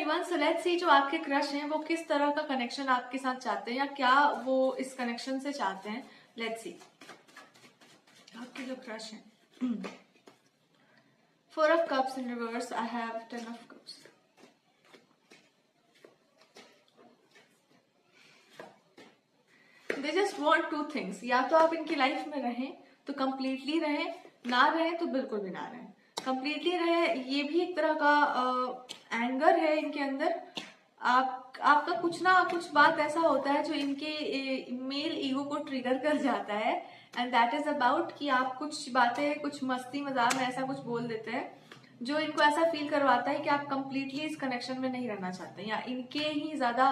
Everyone, so let's see जो आपके crush हैं वो किस तरह का कनेक्शन आपके साथ चाहते हैं या क्या वो इस कनेक्शन से चाहते हैं। लेट्स सी आपके जो क्रश हैं। 4 of cups in reverse, I have 10 of cups. They just want 2 things. या तो आप इनकी लाइफ में रहें तो कंप्लीटली रहें, ना रहें तो बिल्कुल भी ना रहें। कंप्लीटली रहे ये भी एक तरह का एंगर है इनके अंदर। आपका कुछ ना कुछ बात ऐसा होता है जो इनके मेल ईगो को ट्रिगर कर जाता है, एंड दैट इज अबाउट कि आप कुछ बातें कुछ मस्ती मजाक में ऐसा कुछ बोल देते हैं जो इनको ऐसा फील करवाता है कि आप कंप्लीटली इस कनेक्शन में नहीं रहना चाहते, या इनके ही ज्यादा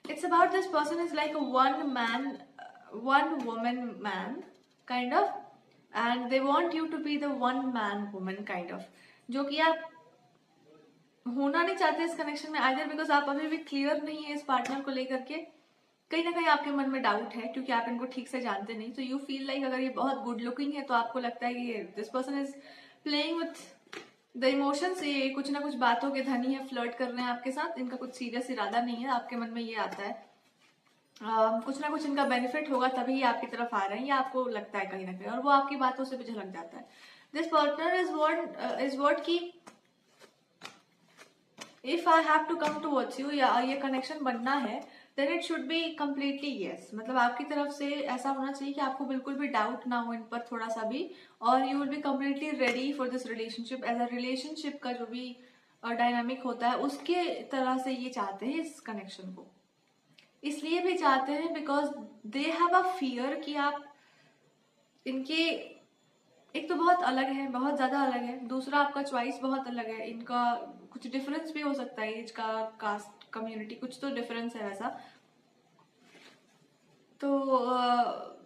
it's about this person is like a one woman man kind of, and they want you to be the one man woman kind of, जो कि आप होना नहीं चाहते इस कनेक्शन में, आइदर बिकॉज आप अभी भी क्लियर नहीं है इस पार्टनर को लेकर के, कहीं ना कहीं आपके मन में डाउट है क्योंकि आप इनको ठीक से जानते नहीं। तो यू फील लाइक अगर ये बहुत गुड लुकिंग है तो आपको लगता है कि this person is playing with the emotions, ये कुछ ना कुछ बातों के धनी है, फ्लर्ट कर रहे हैं आपके साथ, इनका कुछ सीरियस इरादा नहीं है, आपके मन में ये आता है। कुछ ना कुछ इनका बेनिफिट होगा तभी ये आपकी तरफ आ रहे हैं, या आपको लगता है कहीं ना कहीं, और वो आपकी बातों से भी झलक जाता है। दिस पार्टनर इज व्हाट की if I have to come towards you, या ये कनेक्शन बनना है, then it should be completely yes. मतलब आपकी तरफ से ऐसा होना चाहिए कि आपको बिल्कुल भी डाउट ना हो इन पर थोड़ा सा भी, और you will be completely ready for this relationship. As a relationship का जो भी डायनामिक होता है उसके तरह से ये चाहते हैं इस कनेक्शन को। इसलिए भी चाहते हैं because they have a fear कि आप इनके, एक तो बहुत अलग है, बहुत ज्यादा अलग है, दूसरा आपका चॉइस बहुत अलग है, इनका कुछ डिफरेंस भी हो सकता है, एज का, कास्ट, कम्युनिटी, कुछ तो डिफरेंस है वैसा। तो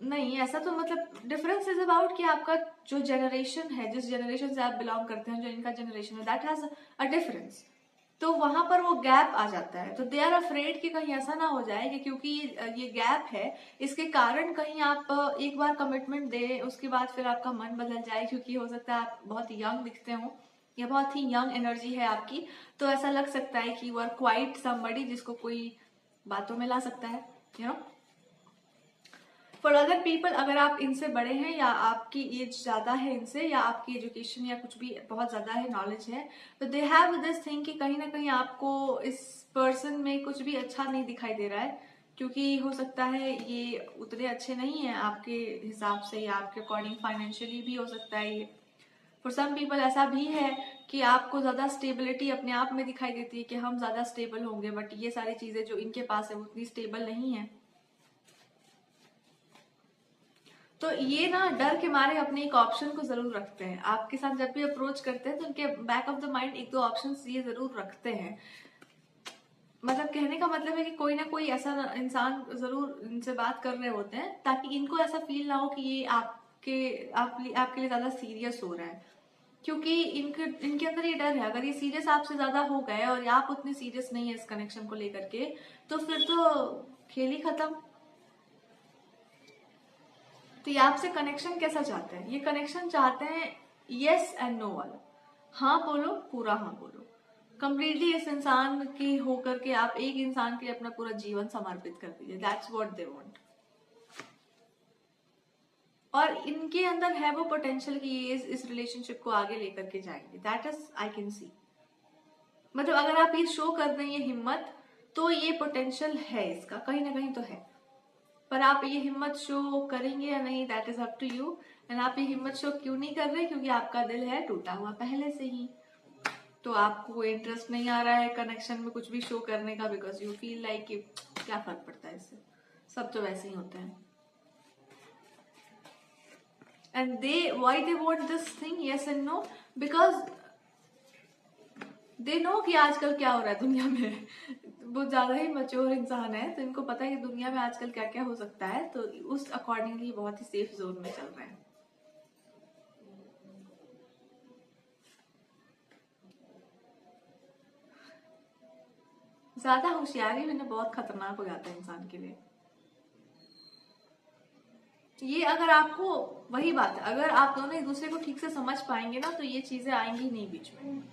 नहीं, ऐसा तो मतलब डिफरेंस इज अबाउट कि आपका जो जनरेशन है, जिस जनरेशन से आप बिलोंग करते हैं, जो इनका जनरेशन है, दैट हैज अ डिफरेंस, तो वहां पर वो गैप आ जाता है। तो दे आर अफ्रेड कि कहीं ऐसा ना हो जाए कि क्योंकि ये गैप है इसके कारण कहीं आप एक बार कमिटमेंट दे उसके बाद फिर आपका मन बदल जाए, क्योंकि हो सकता है आप बहुत यंग दिखते हो या बहुत ही यंग एनर्जी है आपकी, तो ऐसा लग सकता है कि यू आर क्वाइट समबडी जिसको कोई बातों में ला सकता है, you know. For other people, अगर आप इनसे बड़े हैं या आपकी एज ज्यादा है इनसे, या आपकी एजुकेशन या कुछ भी बहुत ज्यादा है, नॉलेज है, तो दे हैव दिस थिंग कि कहीं ना कहीं आपको इस पर्सन में कुछ भी अच्छा नहीं दिखाई दे रहा है, क्योंकि हो सकता है ये उतने अच्छे नहीं है आपके हिसाब से या आपके अकॉर्डिंग, फाइनेंशियली भी हो सकता है ये। फॉर सम पीपल ऐसा भी है कि आपको ज्यादा स्टेबिलिटी अपने आप में दिखाई देती है कि हम ज्यादा स्टेबल होंगे, बट ये सारी चीजें जो इनके पास है वो उतनी स्टेबल नहीं है। तो ये ना डर के मारे अपने एक ऑप्शन को जरूर रखते हैं, आपके साथ जब भी अप्रोच करते हैं तो उनके बैक ऑफ द माइंड एक दो ऑप्शन ये जरूर रखते हैं। मतलब कहने का मतलब है कि कोई ना कोई ऐसा इंसान जरूर इनसे बात कर रहे होते हैं ताकि इनको ऐसा फील ना हो कि ये आपके लिए ज्यादा सीरियस हो रहा है, क्योंकि इनके अंदर ये डर है, अगर ये सीरियस आपसे ज्यादा हो गए और आप उतने सीरियस नहीं है इस कनेक्शन को लेकर के, तो फिर तो खेल ही खत्म। तो ये आपसे कनेक्शन कैसा चाहते हैं? ये कनेक्शन चाहते हैं यस एंड नो वाला, हाँ बोलो, पूरा हाँ बोलो, कंप्लीटली इस इंसान की होकर के आप एक इंसान के लिए अपना पूरा जीवन समर्पित कर दीजिए, दैट्स व्हाट दे वांट। और इनके अंदर है वो पोटेंशियल कि ये इस रिलेशनशिप को आगे लेकर के जाएंगे, that is I can see. मतलब अगर आप ये शो कर रहे हैं ये हिम्मत, तो ये पोटेंशियल है इसका, कहीं ना कहीं तो है, पर आप ये हिम्मत शो करेंगे या नहीं, that is up to you. And आप ये हिम्मत शो क्यों नहीं कर रहे? क्योंकि आपका दिल है टूटा हुआ पहले से ही, तो आपको कोई इंटरेस्ट नहीं आ रहा है कनेक्शन में कुछ भी शो करने का, बिकॉज यू फील लाइक कि क्या फर्क पड़ता है इससे, सब तो वैसे ही होते हैं। And why they want this thing yes and no, because they know कि आजकल क्या हो रहा है दुनिया में। वो ज्यादा ही मैच्योर इंसान है, तो इनको पता है कि दुनिया में आजकल क्या क्या हो सकता है, तो उस अकॉर्डिंगली बहुत ही सेफ जोन में चल रहे हैं। ज्यादा होशियारी में बहुत खतरनाक हो जाता है इंसान के लिए। ये अगर आपको, वही बात है, अगर आप दोनों एक दूसरे को ठीक से समझ पाएंगे ना, तो ये चीजें आएंगी नहीं बीच में।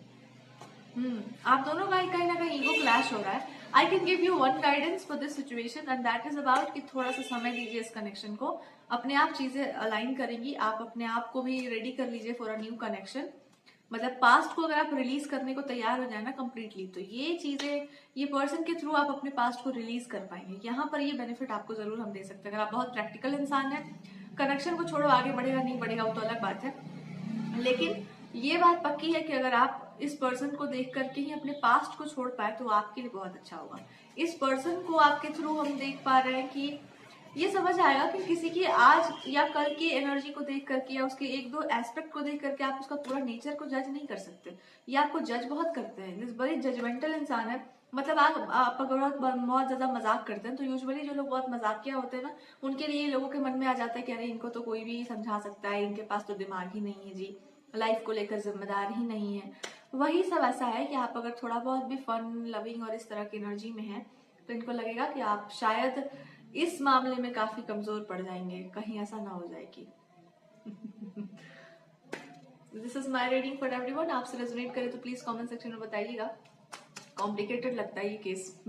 आप दोनों का कहीं ना कहीं ईगो क्लैश हो रहा है। I can give you one guidance for this situation and that is about कि थोड़ा सा समय दीजिए इस कनेक्शन को, अपने आप चीजें अलाइन करेंगी, आप अपने आप को भी रेडी कर लीजिए फॉर अ न्यू कनेक्शन। मतलब पास्ट को अगर आप रिलीज करने को तैयार हो जाए ना कम्प्लीटली, तो ये चीजें, ये पर्सन के थ्रू आप अपने पास्ट को रिलीज कर पाएंगे। यहाँ पर ये बेनिफिट आपको जरूर हम दे सकते हैं। अगर आप बहुत प्रैक्टिकल इंसान है, कनेक्शन को छोड़ो, आगे बढ़ेगा नहीं बढ़ेगा वो तो अलग बात है, लेकिन ये बात पक्की है कि अगर आप इस पर्सन को देख करके ही अपने पास्ट को छोड़ पाए तो आपके लिए बहुत अच्छा होगा। इस पर्सन को आपके थ्रू हम देख पा रहे हैं कि ये समझ आएगा कि किसी की आज या कल की एनर्जी को देख करके या उसके एक दो एस्पेक्ट को देख करके आप उसका पूरा नेचर को जज नहीं कर सकते। ये आपको जज बहुत करते हैं, इस बड़ी जजमेंटल इंसान है। मतलब आप अगर बहुत ज्यादा मजाक करते हैं तो यूजुअली जो लोग बहुत मजाकिया होते हैं ना, उनके लिए लोगों के मन में आ जाता है कि अरे इनको तो कोई भी समझा सकता है, इनके पास तो दिमाग ही नहीं है जी, लाइफ को लेकर जिम्मेदार ही नहीं है। वही सब ऐसा है कि आप अगर थोड़ा बहुत भी फन लविंग और इस तरह की एनर्जी में है तो इनको लगेगा कि आप शायद इस मामले में काफी कमजोर पड़ जाएंगे, कहीं ऐसा ना हो जाए कि this is my reading for everyone. आपसे रेजोनेट करे तो प्लीज कमेंट सेक्शन में बताइएगा। कॉम्प्लिकेटेड लगता है ये केस